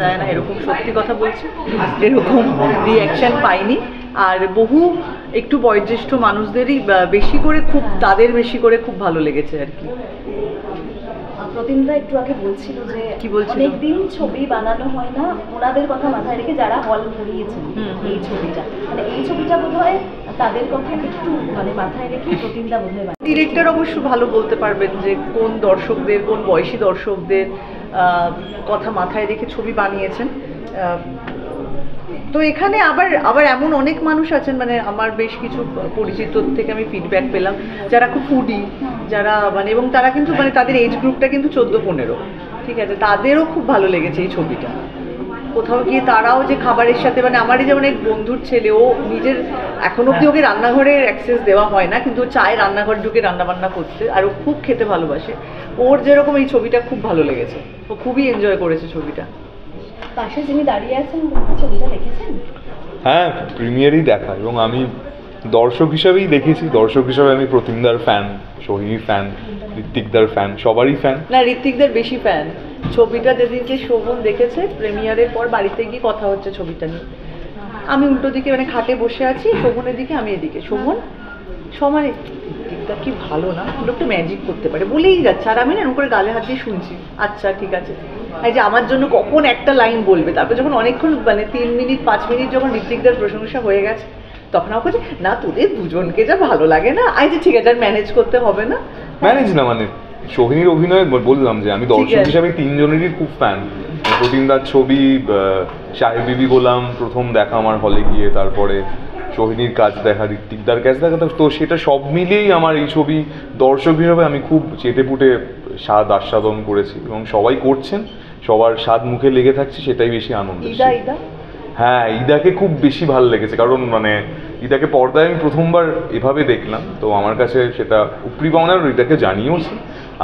যায় না, এরকম সত্যি কথা বলছি, এরকম রিঅ্যাকশন পাইনি। আর বহু একটু বয়োজ্যেষ্ঠ মানুষদেরই বেশি করে তাদের বেশি করে খুব ভালো লেগেছে আর কি। প্রতিমদা একটু আগে বলছিল যে কি বলছিল, অনেকদিন ছবি বানানো হয় না, ওনাদের কথা মাথায় রেখে যারা হল ঘুরিয়েছেন এই ছবিটা, মানে এই ছবিটা বোধহয় তাদের কথা একটু মানে মাথায় রেখে প্রতিমদা বোধহয়। ডিরেক্টর অবশ্য ভালো বলতে পারবেন যে কোন দর্শকদের, কোন বয়সী দর্শকদের কথা মাথায় রেখে ছবি বানিয়েছেন। তো এখানে আবার এমন অনেক মানুষ আছেন, মানে আমার বেশ কিছু পরিচিত থেকে আমি ফিডব্যাক পেলাম যারা খুব ফুডি, যারা মানে, এবং তারা কিন্তু মানে তাদের এজ গ্রুপটা কিন্তু 14-15, ঠিক আছে, তাদেরও খুব ভালো লেগেছে এই ছবিটা। কোথাও গিয়ে তারাও যে খাবারের সাথে, মানে আমারই যেমন এক বন্ধুর ছেলে, ও নিজের এখন অব্দি ওকে রান্নাঘরের অ্যাক্সেস দেওয়া হয় না, কিন্তু ও চায় রান্নাঘর ঢুকে রান্নাবান্না করতে, আর ও খুব খেতে ভালোবাসে। ওর যেরকম এই ছবিটা খুব ভালো লেগেছে, ও খুবই এনজয় করেছে ছবিটা। পাশে যিনি দাঁড়িয়ে আছেন ছবিটা দেখেছেন? হ্যাঁ, প্রিমিয়ারই দেখা, এবং আমি দর্শক হিসাবেই দেখেছি। দর্শক হিসাবে আমি প্রতিমদার ফ্যান, সোহিনীর ফ্যান, ঋত্বিকদার ফ্যান, সবারই ফ্যান। না, ঋত্বিকদার বেশি ফ্যান। ছবিটা যেদিনকে শোভন দেখেছে, প্রিমিয়ারের পর বাড়িতে গিয়ে কথা হচ্ছে ছবিটা নিয়ে, আমি উল্টো দিকে মানে খাটে বসে আছি, শোভনের দিকে, আমি এদিকে, শোভন সমানে ঋত্বিকদা কি ভালো না, লোকটা ম্যাজিক করতে পারে বলেই যাচ্ছে, আর আমি না এরকম করে গালে হাত দিয়ে শুনছি, আচ্ছা ঠিক আছে। এই যে আমার জন্য কখন একটা লাইন বলবে, তারপর যখন অনেকক্ষণ মানে 3 মিনিট 5 মিনিট যখন ঋত্বিকদার প্রশংসা হয়ে গেছে, তখন আমাকে বলছে না তোদের দুজনকে যা ভালো লাগে না, যে ঠিক আছে আর ম্যানেজ করতে হবে না। ম্যানেজ না মানে সোহিনীর অভিনয় বললাম যে আমি দর্শক হিসাবে 3 জনেরই খুব ফ্যান। প্রতিমদার ছবি, সাহেব বিবি গোলাম প্রথম দেখা আমার হলে গিয়ে, তারপরে সোহিনীর কাজ দেখা, ঋত্বিকদার কাজ দেখা, তো সেটা সব মিলিয়েই আমার এই ছবি দর্শক হিসাবে আমি খুব চেটেপুটে স্বাদ আস্বাদন করেছি, এবং সবাই করছেন, সবার স্বাদ মুখে লেগে থাকছে, সেটাই বেশি আনন্দ। হ্যাঁ, ইদাকে খুব বেশি ভালো লেগেছে, কারণ মানে ইদাকে পর্দায় আমি প্রথমবার এভাবে দেখলাম, তো আমার কাছে সেটা উপরি পাওনার, ইদাকে জানিয়েওছি,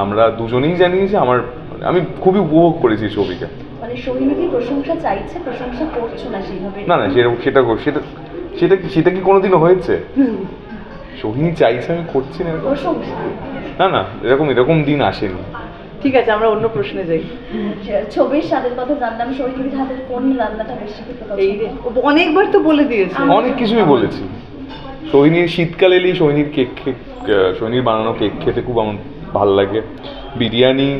আমরা দুজনেই জানিয়েছি, আমি খুবই উপভোগ করেছি ছবিটা। মানে সোহিনী কি প্রশংসা চাইছে, প্রশংসা করছো না সেইভাবে? না সেটা কি কোনোদিনও হয়েছে? সোহিনী চাইছে, আমি করছি না, না এরকম দিন আসেনি। ঠিক আছে, আমরা অন্য প্রশ্নে যাই। ছবির স্বাদের কথা জানলাম, সোহিনীর হাতের কোন রান্নাটা বেশি খেতে পছন্দ? অনেকবার তো বলে দিয়েছে, অনেক কিছুই বলেছি। সোহিনীর শীতকাল এলেই সোহিনীর সোহিনীর বানানো কেক খেতে খুব আমার ভালো লাগে। বিরিয়ানি,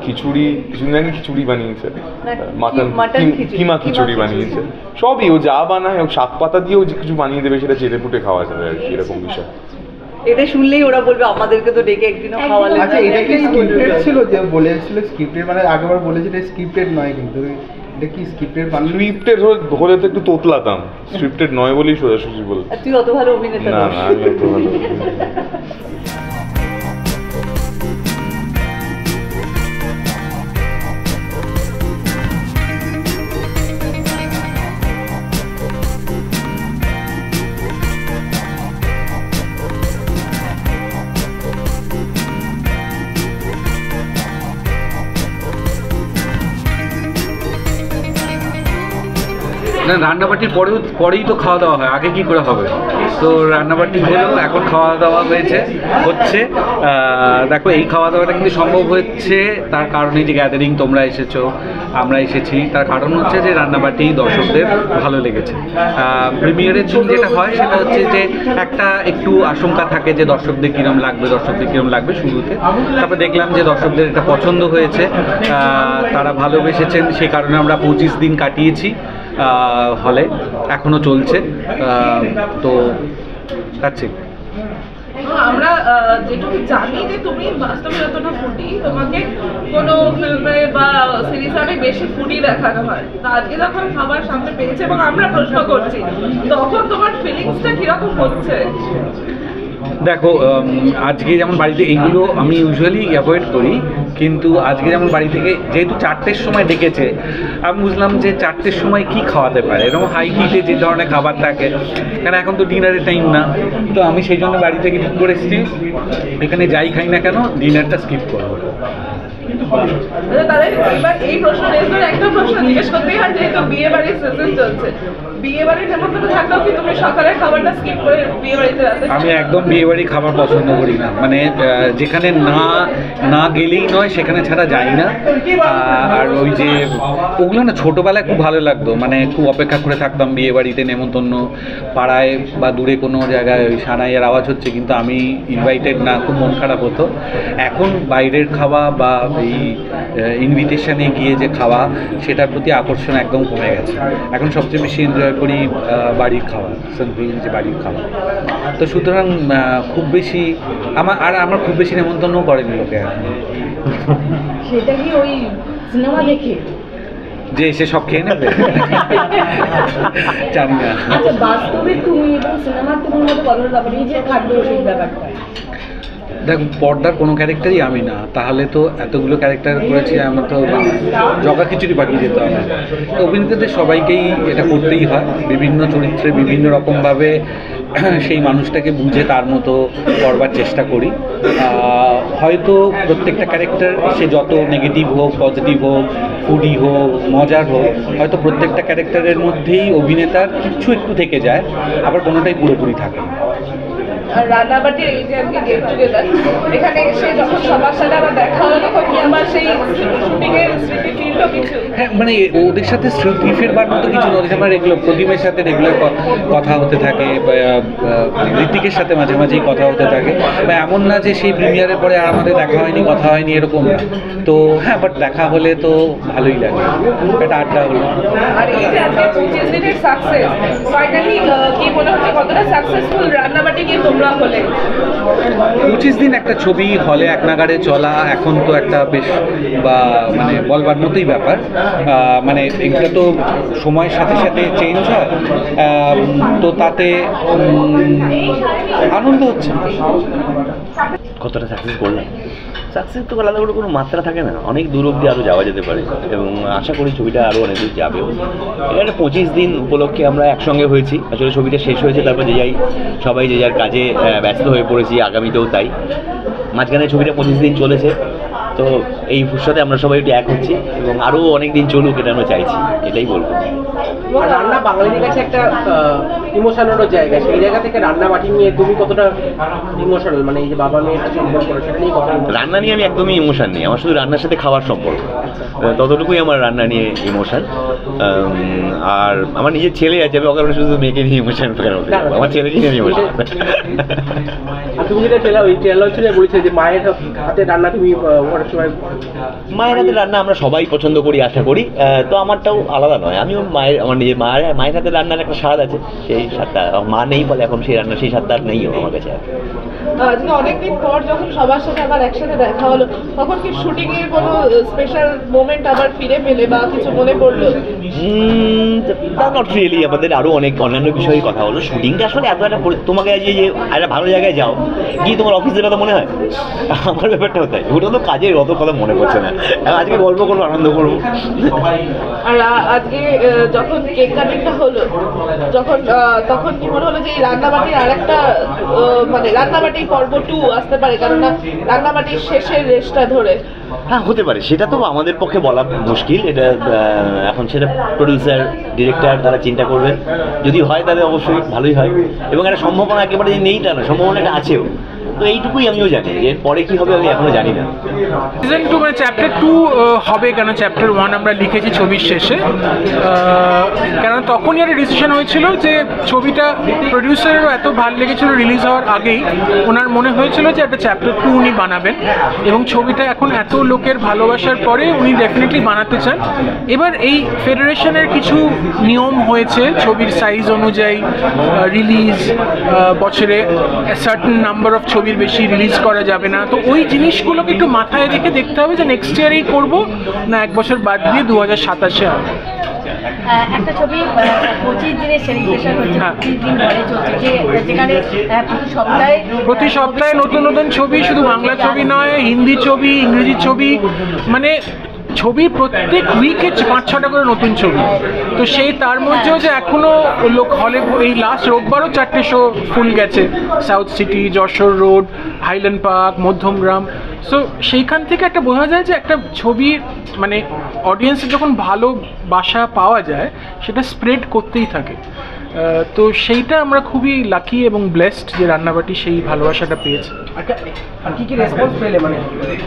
খিচুড়ি, কিছুদিন আগে খিচুড়ি বানিয়েছে, কিমা খিচুড়ি বানিয়েছে, সবই ও যা বানায়, ও শাক পাতা দিয়েও যে কিছু বানিয়ে দেবে, সেটা চেটে পুটে খাওয়া যাবে আর কি, এরকম বিষয়। এটা শুনলেই ওরা বলবে আমাদেরকে তো ডেকে একদিনও খাওয়ালে। আচ্ছা, এটা কি স্ক্রিপ্টেড ছিল? যে বলেছিল স্ক্রিপ্টেড, মানে আগেবার বলেছিল স্ক্রিপ্টেড নয়, কিন্তু এটা কি স্ক্রিপ্টেড? স্ক্রিপ্টেড হলে তো একটু তোতলাতাম, স্ক্রিপ্টেড নয় বলেই সোজাসুজি বল। তুই অত ভালো অভিনেতা না, আমি অত ভালো। না, রান্নাবাটির পরেই তো খাওয়া দাওয়া হয়, আগে কি করে হবে? তো রান্নাবাটি হলেও এখন খাওয়া দাওয়া হচ্ছে। দেখো, এই খাওয়া দাওয়াটা কিন্তু সম্ভব হচ্ছে তার কারণে যে গ্যাদারিং, তোমরা এসেছো, আমরা এসেছি, তার কারণ হচ্ছে যে রান্নাবাটি দর্শকদের ভালো লেগেছে। প্রিমিয়ারের দিন যেটা হয় সেটা হচ্ছে যে একটা একটু আশঙ্কা থাকে যে দর্শকদের কীরকম লাগবে শুরুতে, তারপর দেখলাম যে দর্শকদের এটা পছন্দ হয়েছে, তারা ভালোবেসেছেন, সেই কারণে আমরা 25 দিন কাটিয়েছি হলে, এখনো চলছে, তো কাটছি। আমরা যেটুকু জানি যে তুমি বাস্তবে যতটা ফুডি, তোমাকে কোনো ফিল্মে বা সিরিজে অনেক বেশি ফুডি দেখানো হয়, তো আজকে যখন খাবার সামনে পেয়েছে এবং আমরা প্রশ্ন করছি, তখন তোমার ফিলিংসটা কিরকম হচ্ছে? দেখো, আজকে যেমন বাড়িতে এইগুলো আমি ইউজুয়ালি অ্যাভয়েড করি, কিন্তু আজকে যেমন বাড়ি থেকে যেহেতু 4টের সময় ডেকেছে, আমি বুঝলাম যে 4টের সময় কি খাওয়াতে পারে, এরকম হাই হিটে যে ধরনের খাবার থাকে, কারণ এখন তো ডিনারের টাইম না, তো আমি সেই জন্য বাড়ি থেকে ঠিক করে এসেছি এখানে যাই খাই না কেন ডিনারটা স্কিপ করবো। তাদের এবার এই প্রশ্ন রেজ করে একটা প্রশ্ন জিজ্ঞেস করতেই হয়, যেহেতু বিয়ে বাড়ির সিজন চলছে, বিয়ে বাড়ির নেমন্তন্ন থাকলেও কি তুমি সকালের খাবারটা স্কিপ করে বিয়ে বাড়িতে রাতে? আমি একদম বিয়ে বাড়ি খাবার পছন্দ করি না, মানে যেখানে না গেলেই নয় সেখানে ছাড়া যাই না। আর ওই যে ওগুলো না ছোটোবেলায় খুব ভালো লাগতো, মানে খুব অপেক্ষা করে থাকতাম বিয়ে বাড়িতে নেমন্তন্ন, পাড়ায় বা দূরে কোনো জায়গায় ওই সানাইয়ের আওয়াজ হচ্ছে কিন্তু আমি ইনভাইটেড না, খুব মন খারাপ হতো। এখন বাইরের খাওয়া বা এই ইনভিটেশনে গিয়ে যে খাওয়া সেটার প্রতি আকর্ষণ একদম কমে গেছে। এখন সবচেয়ে বেশি এনজয় করি বাড়ির খাওয়া, সিম্পল যে বাড়ির খাওয়া। তো সুতরাং খুব বেশি আমার খুব বেশি নেমন্তন্ন করেনি লোকে এখন। সেটা কি ওই সিনেমা দেখে যে এসে সব খেয়ে নেবে জানি না। আচ্ছা, বাস্তবে তুমি এবং সিনেমার তোমার মধ্যে কতটা ব্যাপার, এই যে খাদ্য সেই ব্যাপারটা? দেখো, পর্দার কোনো ক্যারেক্টারই আমি না, তাহলে তো এতগুলো ক্যারেক্টার করেছি, আমার তো জগা খিচুড়ি পাকিয়ে যেতে হবে। তো অভিনেতাদের সবাইকেই এটা করতেই হয়, বিভিন্ন চরিত্রে বিভিন্ন রকমভাবে সেই মানুষটাকে বুঝে তার মতো করবার চেষ্টা করি। হয়তো প্রত্যেকটা ক্যারেক্টার সে যত নেগেটিভ হোক, পজিটিভ হোক, ফুডি হোক, মজার হোক, হয়তো প্রত্যেকটা ক্যারেক্টারের মধ্যেই অভিনেতার কিছু একটু থেকে যায়, আবার কোনোটাই পুরোপুরি থাকে না। আর রান্নাবাটির এই যে আজকে গেট টুগেদার, এখানে এসে যখন সবার সাথে আবার দেখা হলো তখন কি আবার সেই শুটিংয়ের স্মৃতি ফিরলো কিছু? হ্যাঁ, মানে ওদের সাথে স্মৃতি ফেরবার মতো কিছু না, ওদের সাথে রেগুলার প্রদীপের সাথে রেগুলার কথা হতে থাকে, ঋতিকের সাথে মাঝে মাঝেই কথা হতে থাকে, বা এমন না যে সেই প্রিমিয়ারের পরে আর আমাদের দেখা হয়নি, কথা হয়নি, এরকম না। তো হ্যাঁ, বাট দেখা হলে তো ভালোই লাগে, একটা আড্ডা হলো। আর এই যে আজকে 25 দিনের সাকসেস, ফাইনালি কি মনে হচ্ছে কতটা সাকসেসফুল রান্নাবাটি নিয়ে তোমরা হলে? 25 দিন একটা ছবি হলে এক নাগাড়ে চলা এখন তো একটা বেশ বা মানে বলবার মতোই ব্যাপার। মানে এগুলো তো সময়ের সাথে সাথে চেঞ্জ হয়, তো তাতে আনন্দ হচ্ছে। কতটা সাকসেস করলাম? সাকসেস তো আলাদা করে কোনো মাত্রা থাকে না, অনেক দূর অবধি আরও যাওয়া যেতে পারে এবং আশা করি ছবিটা আরও অনেক দূর যাবেও। এখানে 25 দিন উপলক্ষে আমরা একসঙ্গে হয়েছি, আসলে ছবিটা শেষ হয়েছে, তারপর সবাই যে যার কাজে ব্যস্ত হয়ে পড়েছি, আগামীতেও তাই। মাঝখানে ছবিটা 25 দিন চলেছে, তো এই ফুরসতে আমরা সবাই একটু এক হচ্ছি এবং আরও অনেক দিন চলুক, এটা আমরা চাইছি, এটাই বলবো। রান্না বাঙালিদের কাছে একটা ইমোশনালও জায়গা, সেই জায়গা থেকে রান্নাবাটি নিয়ে তুমি কতটা ইমোশনাল, মানে এই যে বাবা মেয়ের সম্পর্ক, সেটা নিয়ে কথা? রান্না নিয়ে আমি একদমই ইমোশন নেই, আমার শুধু রান্নার সাথে খাওয়ার সম্পর্ক, ততটুকুই আমার রান্না নিয়ে ইমোশন। আর আমার নিজের ছেলে আছে, আমি ওখানে শুধু মেয়েকে নিয়ে ইমোশন, আমার ছেলেকে নিয়ে ইমোশন। আর তুমি যেটা ট্রেলার ছিল বলেছিলে যে মায়ের হাতে রান্না তুমি অনেক সময়, মায়ের হাতে রান্না আমরা সবাই পছন্দ করি আশা করি, তো আমারটাও আলাদা নয়, আমিও আমার নিজের মায়ের হাতে রান্নার একটা স্বাদ আছে, সেই স্বাদটা মা নেই বলে এখন সেই রান্না সেই স্বাদটা আর নেই আমার কাছে। আজকে অনেকদিন পর যখন সবার সাথে আবার একসাথে দেখা হলো, তখন কি শুটিং এর কোনো স্পেশাল মোমেন্ট আবার ফিরে পেলে বা কিছু মনে পড়লো? নট রিয়েলি, আমাদের আরও অনেক অন্যান্য বিষয়ে কথা হলো। শুটিংটা আসলে এত একটা তোমাকে যে একটা ভালো জায়গায় যাও গিয়ে তোমার অফিসের কথা মনে হয়, আমার ব্যাপারটা হতো ওটা তো কাজের অত কথা মনে পড়ছে না, আজকে গল্প করবো, আনন্দ করবো। আর আজকে যখন কেক কাটিংটা হলো, তখন কি মনে হলো যে এই রান্নাবাটির আর একটা মানে রান্নাবাটি পর্ব 2 আসতে পারে, কেননা রান্নাবাটির শেষের রেশটা ধরে? হ্যাঁ, হতে পারে, সেটা তো আমাদের পক্ষে বলা মুশকিল, এটা এখন সেটা প্রডিউসার ডিরেক্টর তারা চিন্তা করবেন, যদি হয় তাহলে অবশ্যই ভালোই হয়, এবং একটা সম্ভাবনা একেবারে যে নেই তা না, সম্ভাবনা একটা আছেও। তো এইটুকুই আমিও জানি, এর পরে কি হবে আমি এখনো জানি না। সিজন 2 মানে চ্যাপ্টার 2 হবে কেন, চ্যাপ্টার 1 আমরা লিখেছি ছবির শেষে, কেন তখনই একটা ডিসিশন হয়েছিল যে ছবিটা প্রডিউসারেরও এত ভালো লেগেছিল রিলিজ হওয়ার আগেই, ওনার মনে হয়েছিল যে একটা চ্যাপ্টার 2 উনি বানাবেন, এবং ছবিটা এখন এত লোকের ভালোবাসার পরে উনি ডেফিনেটলি বানাতে চান। এবার এই ফেডারেশনের কিছু নিয়ম হয়েছে, ছবির সাইজ অনুযায়ী রিলিজ, বছরে সার্টেন নাম্বার অফ ছবির বেশি রিলিজ করা যাবে না, তো ওই জিনিসগুলোকে একটু মাথায় রেখে দেখতে হবে যে নেক্সট ইয়ারেই করবো না এক বছর বাদ দিয়ে 2027-এ হবে। একটা ছবি 25 দিনের সেলিব্রেশন হচ্ছে, 25 দিন ধরে চলছে, যেখানে প্রতি সপ্তাহে নতুন নতুন ছবি, শুধু বাংলা ছবি নয়, হিন্দি ছবি, ইংরেজি ছবি, মানে ছবি প্রত্যেক উইকে 5-6টা করে নতুন ছবি। তো সেই তার মধ্যেও যে এখনো লোক হলে, এই লাস্ট রোববারও 4টে শো ফুল গেছে, south city, Jessore road, highland park, Madhyamgram. So সেইখান থেকে একটা বোঝা যায় যে একটা ছবি মানে অডিয়েন্সের যখন ভালোবাসা পাওয়া যায় সেটা স্প্রেড করতেই থাকে। তো সেইটা আমরা খুবই লাকি এবং ব্লেসড যে রান্নাবাটি সেই ভালোবাসাটা পেয়েছে। আর কি রেসপন্স পেলে মানে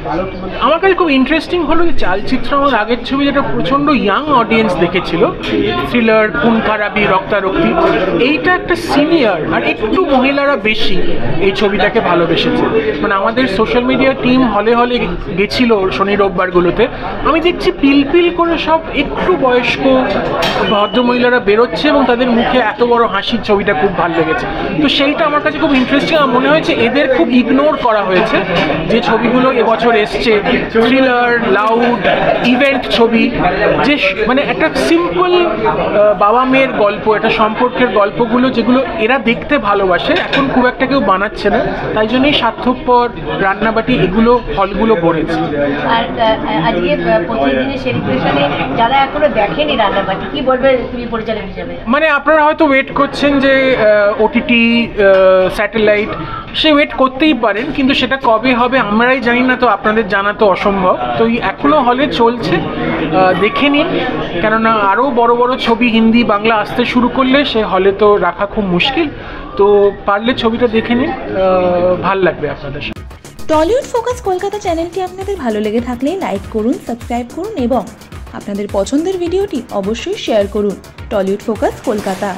ভালো? আমার কাছে খুব ইন্টারেস্টিং হলো যে চালচিত্র আমার আগের ছবি যেটা প্রচণ্ড ইয়াং অডিয়েন্স দেখেছিল, থ্রিলার, খুন খারাপি, রক্তারক্তি, এইটা একটা সিনিয়র আর একটু মহিলারা বেশি এই ছবিটাকে ভালোবেসেছে। মানে আমাদের সোশ্যাল মিডিয়া টিম হলে হলে গেছিল শনি রোববারগুলোতে, আমি দেখছি পিলপিল করে সব একটু বয়স্ক ভদ্রমহিলারা বেরোচ্ছে এবং তাদের মুখে এত বড় হাসির, ছবিটা খুব ভালো লেগেছে। তো সেইটা আমার কাছে খুব ইন্টারেস্টিং। আমার মনে হয়েছে এদের খুব ইগনোর করা হয়েছে যে ছবিগুলো এবছর এসছে, থ্রিলার, লাউড, ইভেন্ট ছবি, যে মানে একটা সিম্পল বাবা মেয়ের গল্প, একটা সম্পর্কের গল্পগুলো যেগুলো এরা দেখতে ভালোবাসে, এখন খুব একটা কেউ বানাচ্ছে না। তাই জন্যই স্বার্থপর, রান্নাবাটি এগুলো হলগুলো গড়েছে। আর আজকে প্রথম দিনের সেলিব্রেশনে যারা এখনো দেখেনি রান্নাবাটি, কি বলবে তুমি পরিচালক হিসেবে? মানে আপনারা হয়তো ওয়েট করছেন যে ওটিটি, স্যাটেলাইট, সে ওয়েট করতেই পারেন, কিন্তু সেটা কবে হবে আমরাই জানি না, তো আপনাদের জানা তো অসম্ভব। তো এখনও হলে চলছে, দেখে নিন, কেননা আরও বড় বড় ছবি হিন্দি বাংলা আসতে শুরু করলে সে হলে তো রাখা খুব মুশকিল। তো পারলে ছবিটা দেখে নিন, ভাল লাগবে আপনাদের। টলিউড ফোকাস কলকাতা চ্যানেলটি আপনাদের ভালো লেগে থাকলে লাইক করুন, সাবস্ক্রাইব করুন এবং আপনাদের পছন্দের ভিডিওটি অবশ্যই শেয়ার করুন। Tollywood focus Kolkata.